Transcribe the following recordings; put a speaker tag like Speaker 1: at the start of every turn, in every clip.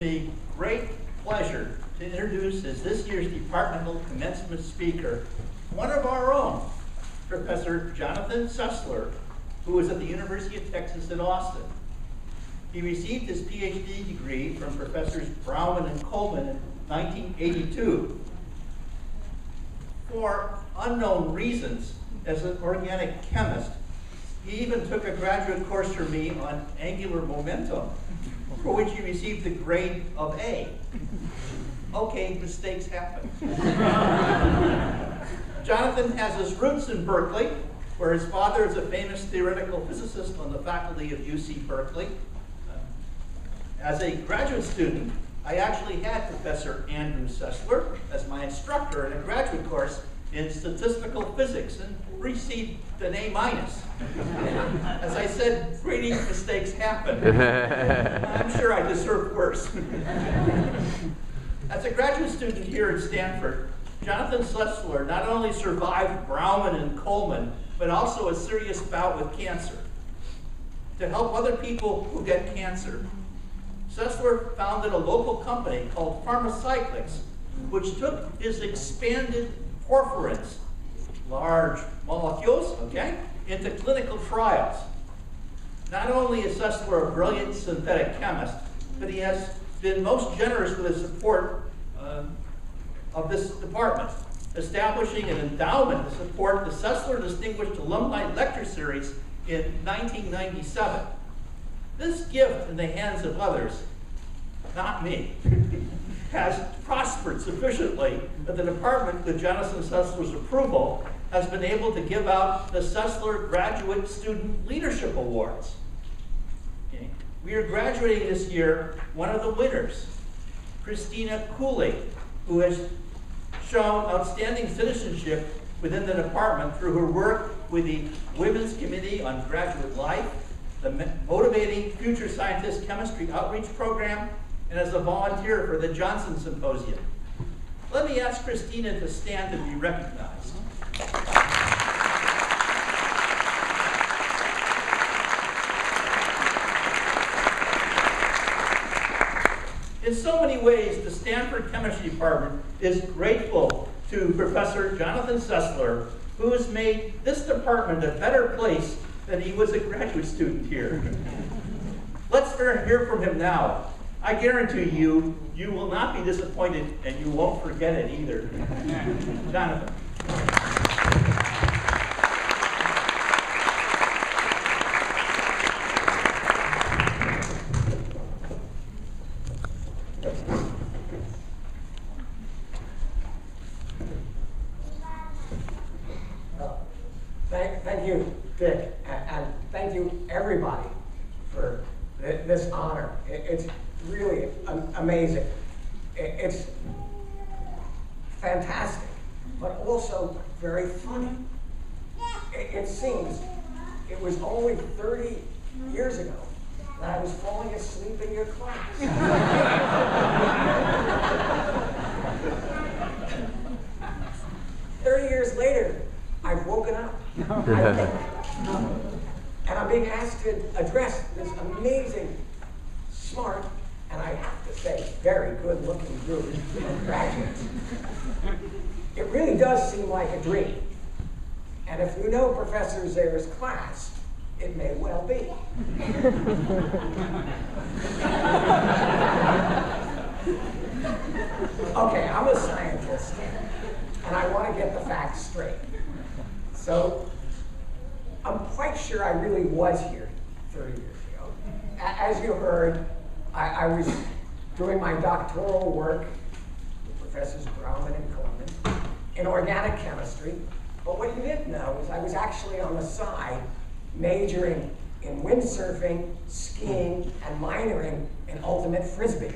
Speaker 1: The great pleasure to introduce as this year's departmental commencement speaker, one of our own, Professor Jonathan Sessler, who is at the University of Texas at Austin. He received his PhD degree from Professors Brauman and Coleman in 1982. For unknown reasons, as an organic chemist, he even took a graduate course from me on angular momentum, for which he received the grade of A. Okay, mistakes happen. Jonathan has his roots in Berkeley, where his father is a famous theoretical physicist on the faculty of UC Berkeley. As a graduate student, I actually had Professor Andrew Sessler as my instructor in a graduate course in statistical physics and received an A-. As I said, grading mistakes happen. I'm sure I deserve worse. As a graduate student here at Stanford, Jonathan Sessler not only survived Brauman and Coleman, but also a serious bout with cancer. To help other people who get cancer, Sessler founded a local company called Pharmacyclics, which took his expanded porphyrins, large molecules, into clinical trials. Not only is Sessler a brilliant synthetic chemist, but he has been most generous with his support of this department, establishing an endowment to support the Sessler Distinguished Alumni Lecture Series in 1997. This gift in the hands of others, not me, has prospered sufficiently that the department, with Jonathan Sessler's approval, has been able to give out the Sessler Graduate Student Leadership Awards. Okay. We are graduating this year one of the winners, Christina Cooley, who has shown outstanding citizenship within the department through her work with the Women's Committee on Graduate Life, the Motivating Future Scientist Chemistry Outreach Program, and as a volunteer for the Johnson Symposium. Let me ask Christina to stand and be recognized. In so many ways, the Stanford Chemistry Department is grateful to Professor Jonathan Sessler, who has made this department a better place than he was a graduate student here. Let's hear from him now. I guarantee you, you will not be disappointed and you won't forget it either. Jonathan.
Speaker 2: Thank you, Dick, and thank you, everybody, for this honor. It's really amazing. It's fantastic, but also very funny. It seems it was only 30 years ago that I was falling asleep in your class. 30 years later, I've woken up, and I'm being asked to address this amazing, smart, and I have to say, very good-looking group of graduates. It really does seem like a dream. And if you know Professor Zayer's class, it may well be. Okay, I'm a scientist, and I want to get the facts straight. So, I'm quite sure I really was here 30 years ago. As you heard, I was doing my doctoral work with Professors Brauman and Coleman in organic chemistry. But what you didn't know is I was actually on the side majoring in windsurfing, skiing, and minoring in ultimate frisbee.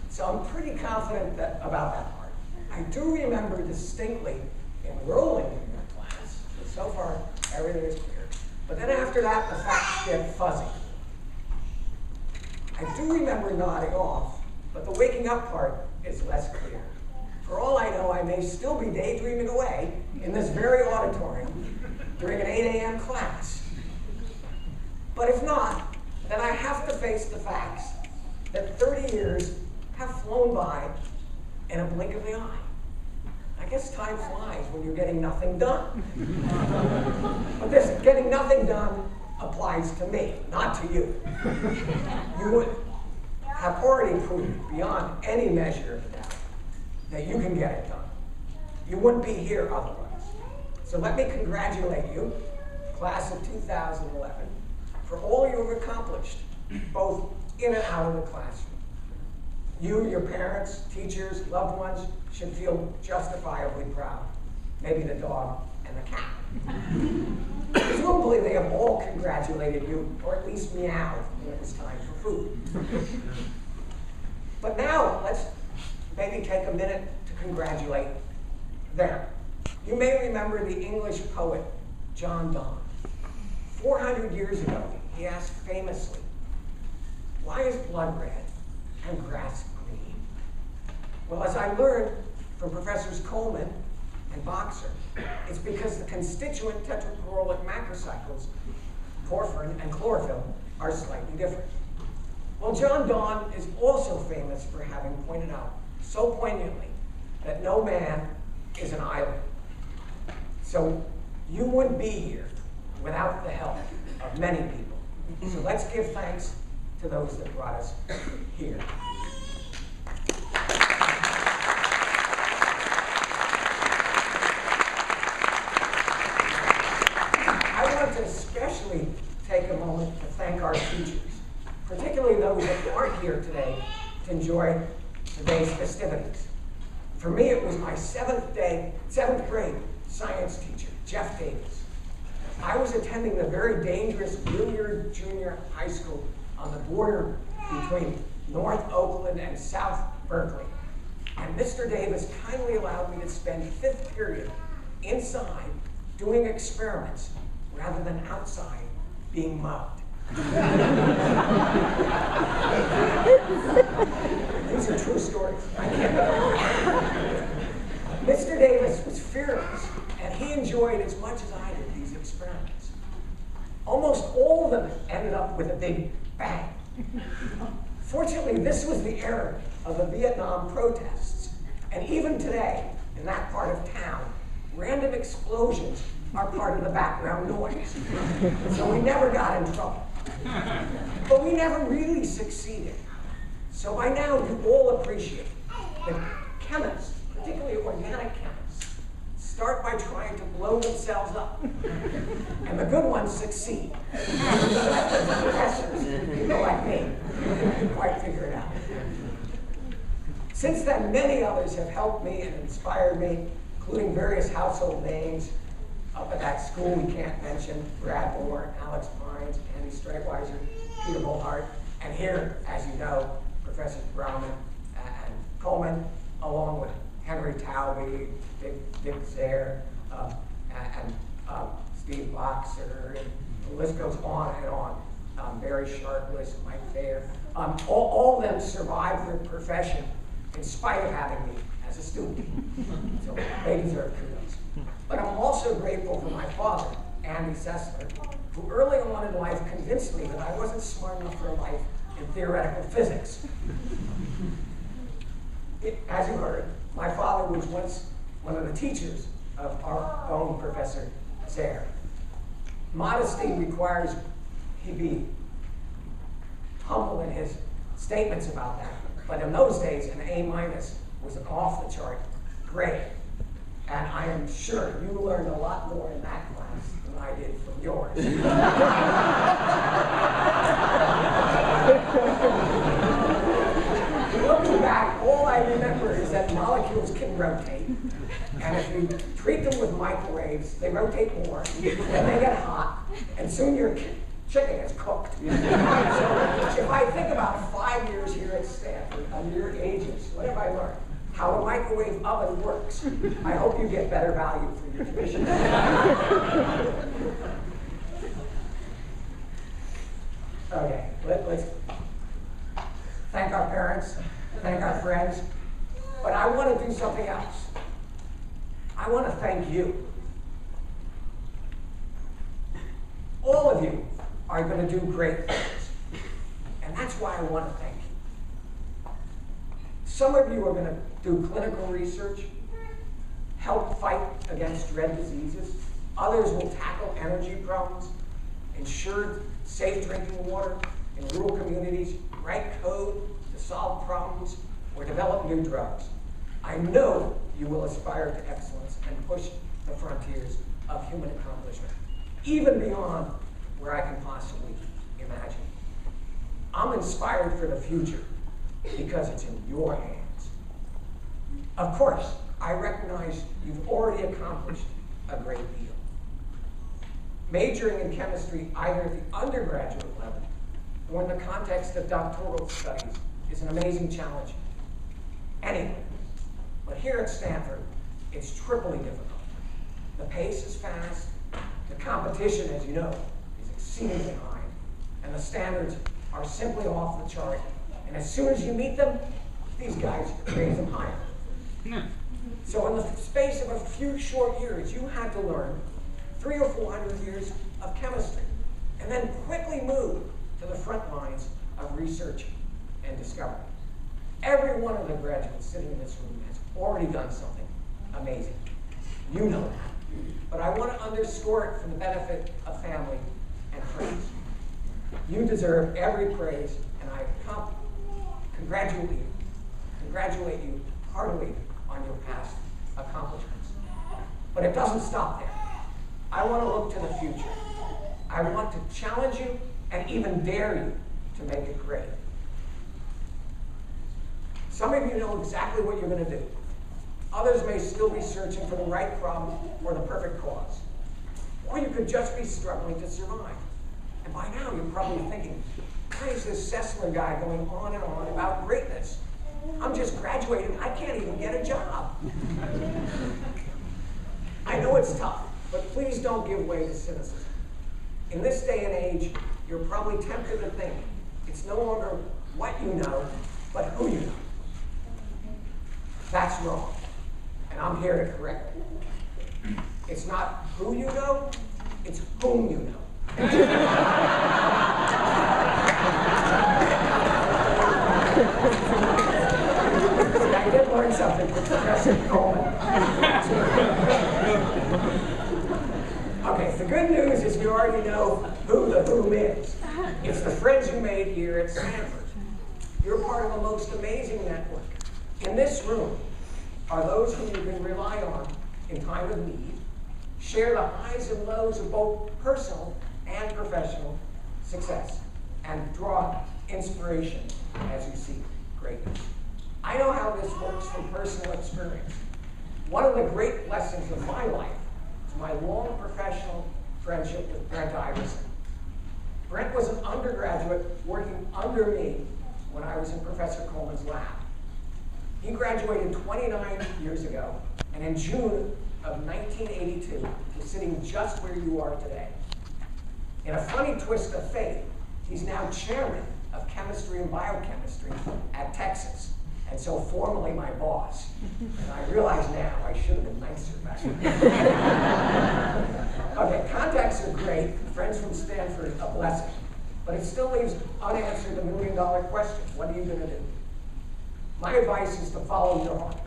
Speaker 2: So I'm pretty confident about that part. I do remember distinctly enrolling in your class. So far, everything is clear. But then after that, the facts get fuzzy. I do remember nodding off, but the waking up part is less clear. For all I know, I may still be daydreaming away in this very auditorium during an 8 a.m. class. But if not, then I have to face the facts that 30 years have flown by in a blink of the eye. I guess time flies when you're getting nothing done. But this getting nothing done applies to me, not to you. You would have already proved beyond any measure of doubt that you can get it done. You wouldn't be here otherwise. So let me congratulate you, class of 2011, for all you have accomplished, both in and out of the classroom. You, your parents, teachers, loved ones should feel justifiably proud. Maybe the dog and the cat. Presumably they have all congratulated you, or at least meowed when it was time for food. But now, let's maybe take a minute to congratulate them. You may remember the English poet, John Donne. 400 years ago, he asked famously, "Why is blood red and grass green?" Well, as I learned from Professors Coleman and Boxer, it's because the constituent tetrachloride macrocycles, porphyrin and chlorophyll, are slightly different. Well, John Donne is also famous for having pointed out so poignantly that no man is an island. So you wouldn't be here without the help of many people. So let's give thanks to those that brought us here. I want to especially take a moment to thank our teachers, particularly those that aren't here today to enjoy today's festivities. For me, it was my seventh grade science teacher, Jeff Davis. I was attending the very dangerous Williard Junior High School on the border between North Oakland and South Berkeley. And Mr. Davis kindly allowed me to spend fifth period inside doing experiments rather than outside being mugged. These are true stories. I can't. Mr. Davis was fearless, and he enjoyed as much as I did these experiments. Almost all of them ended up with a big bang. Fortunately, this was the era of the Vietnam protests, and even today, in that part of town, random explosions are part of the background noise. So we never got in trouble. But we never really succeeded. So by now, you all appreciate that chemists, particularly organic chemists, start by trying to blow themselves up. And the good ones succeed. Professors, people like me, didn't quite figure it out. Since then, many others have helped me and inspired me, including various household names up at that school we can't mention: Brad Moore, Alex Pines, Andy Streitweiser, Peter Mulhart, and here, as you know, Professors Brauman and Coleman, along with Henry Taube, Dick Zare, and Steve Boxer, and the list goes on and on. Barry Sharpless, Mike Thayer. All of them survived their profession in spite of having me as a student. So they deserve kudos. But I'm also grateful for my father, Andy Sessler, who early on in life convinced me that I wasn't smart enough for life in theoretical physics. As you heard, my father was once one of the teachers of our own Professor Zare. Modesty requires he be humble in his statements about that. But in those days, an A- was an off-the-chart grade. And I am sure you learned a lot more in that class than I did from yours. Looking back, all I remember is that molecules can rotate. And if you treat them with microwaves, they rotate more, and they get hot, and soon your chicken is cooked. So if I think about 5 years here at Stanford, under your ages, what have I learned? How a microwave oven works. I hope you get better value for your tuition. Okay, let's thank our parents, thank our friends, but I want to do something else. I want to thank you. All of you are going to do great things. why I want to thank you. Some of you are going to do clinical research, help fight against dread diseases. Others will tackle energy problems, ensure safe drinking water in rural communities, write code to solve problems, or develop new drugs. I know you will aspire to excellence and push the frontiers of human accomplishment, even beyond where I can possibly imagine. I'm inspired for the future because it's in your hands. Of course, I recognize you've already accomplished a great deal. Majoring in chemistry either at the undergraduate level or in the context of doctoral studies is an amazing challenge anyway. But here at Stanford, it's triply difficult. The pace is fast, the competition, as you know, is exceedingly high, and the standards are simply off the chart. And as soon as you meet them, these guys raise them higher. So in the space of a few short years, you had to learn 300 or 400 years of chemistry, and then quickly move to the front lines of research and discovery. Every one of the graduates sitting in this room has already done something amazing. You know that. But I want to underscore it for the benefit of family and friends. You deserve every praise, and I congratulate you heartily on your past accomplishments. But it doesn't stop there. I want to look to the future. I want to challenge you and even dare you to make it great. Some of you know exactly what you're going to do. Others may still be searching for the right problem or the perfect cause. Or you could just be struggling to survive. And by now you're probably thinking, why is this Sessler guy going on and on about greatness? I'm just graduating, I can't even get a job. I know it's tough, but please don't give way to cynicism. In this day and age, you're probably tempted to think it's no longer what you know, but who you know. That's wrong, and I'm here to correct it. It's not who you know, it's whom you know. I did learn something from Professor Coleman. Okay, the good news is you already know who the whom is. It's the friends you made here at Stanford. You're part of a most amazing network. In this room are those whom you can rely on in time of need, share the highs and lows of both personal and professional success, and draw inspiration as you seek greatness. I know how this works from personal experience. One of the great lessons of my life is my long professional friendship with Brent Iverson. Brent was an undergraduate working under me when I was in Professor Coleman's lab. He graduated 29 years ago, and in June of 1982, he's sitting just where you are today. In a funny twist of fate, he's now chairman of chemistry and biochemistry at Texas, and so formally my boss. And I realize now I should have been nicer back then. Okay, contacts are great, friends from Stanford a blessing, but it still leaves unanswered the million-dollar question: what are you going to do? My advice is to follow your heart.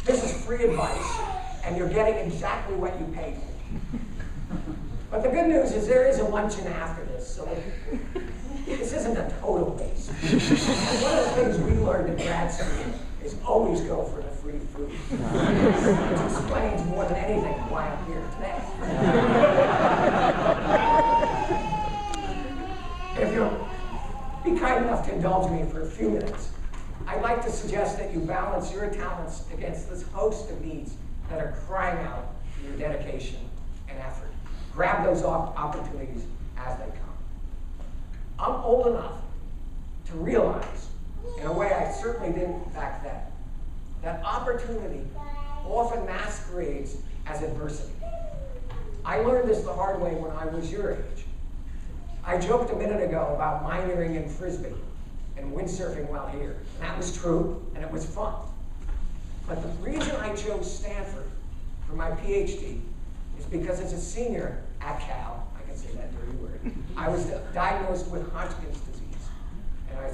Speaker 2: This is free advice, and you're getting exactly what you paid for. But the good news is there is a luncheon after this, so this isn't a total waste. One of the things we learned in grad school is always go for the free food, which explains more than anything why I'm here today. If you'll be kind enough to indulge me for a few minutes, I'd like to suggest that you balance your talents against this host of needs that are crying out for your dedication and effort. Grab those opportunities as they come. I'm old enough to realize, in a way I certainly didn't back then, that opportunity often masquerades as adversity. I learned this the hard way when I was your age. I joked a minute ago about mineering in Frisbee and windsurfing while here. And that was true, and it was fun. But the reason I chose Stanford for my PhD is because as a senior at Cal, I can say that dirty word, I was diagnosed with Hodgkin's disease. And I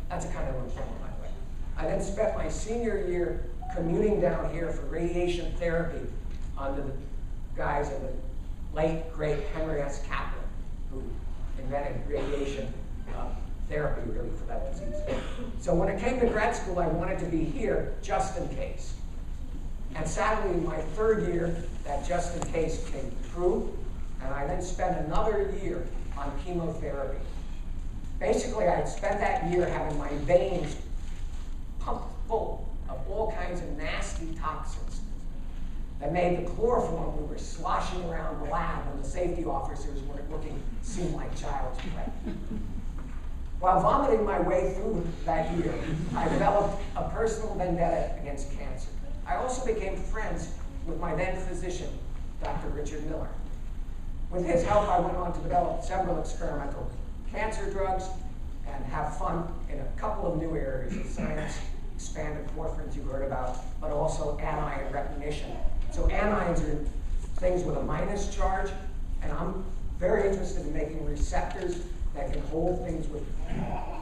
Speaker 2: that's a kind of reform, by the way. I then spent my senior year commuting down here for radiation therapy under the guise of the late, great Henry S. Kaplan, who invented radiation therapy, really, for that disease. So when it came to grad school, I wanted to be here just in case. And sadly, in my third year, that just in case came true, and I then spent another year on chemotherapy. Basically, I had spent that year having my veins pumped full of all kinds of nasty toxins that made the chloroform we were sloshing around the lab when the safety officers weren't looking seem like child's play. While vomiting my way through that year, I developed a personal vendetta against cancer. I also became friends with my then physician, Dr. Richard Miller. With his help, I went on to develop several experimental cancer drugs and have fun in a couple of new areas of science, expanded porphyrins you heard about, but also anion recognition. So anions are things with a minus charge, and I'm very interested in making receptors that can hold things with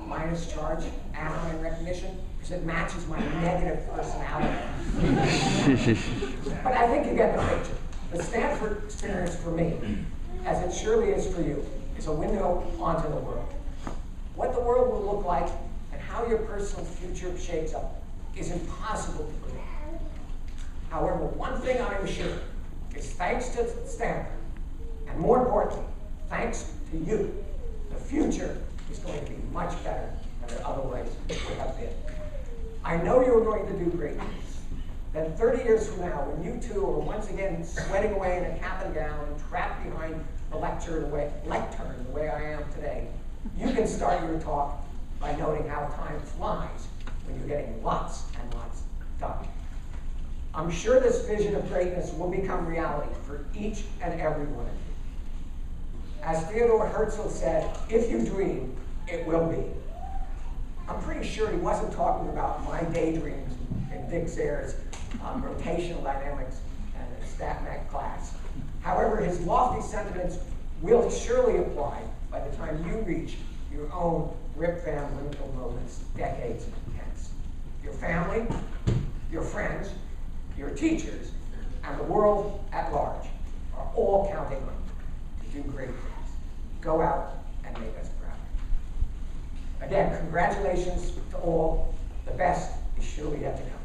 Speaker 2: minus charge, anion recognition, because it matches my negative personality. But I think you get the picture. The Stanford experience for me, as it surely is for you, is a window onto the world. What the world will look like and how your personal future shapes up is impossible to predict. However, one thing I am sure is thanks to Stanford, and more importantly, thanks to you, the future is going to be much better than it otherwise would have been. I know you're going to do great things. Then 30 years from now, when you two are once again sweating away in a cap and gown, trapped behind a lectern the way I am today, you can start your talk by noting how time flies when you're getting lots and lots done. I'm sure this vision of greatness will become reality for each and every one of you. As Theodore Herzl said, if you dream, it will be. I'm pretty sure he wasn't talking about my daydreams in Dick Zayre's rotational dynamics and stat mech class. However, his lofty sentiments will surely apply by the time you reach your own Rip Van Winkle moments decades hence. Your family, your friends, your teachers, and the world at large are all counting on you to do great things. Go out and make us proud. Again, congratulations to all. The best is surely yet to come.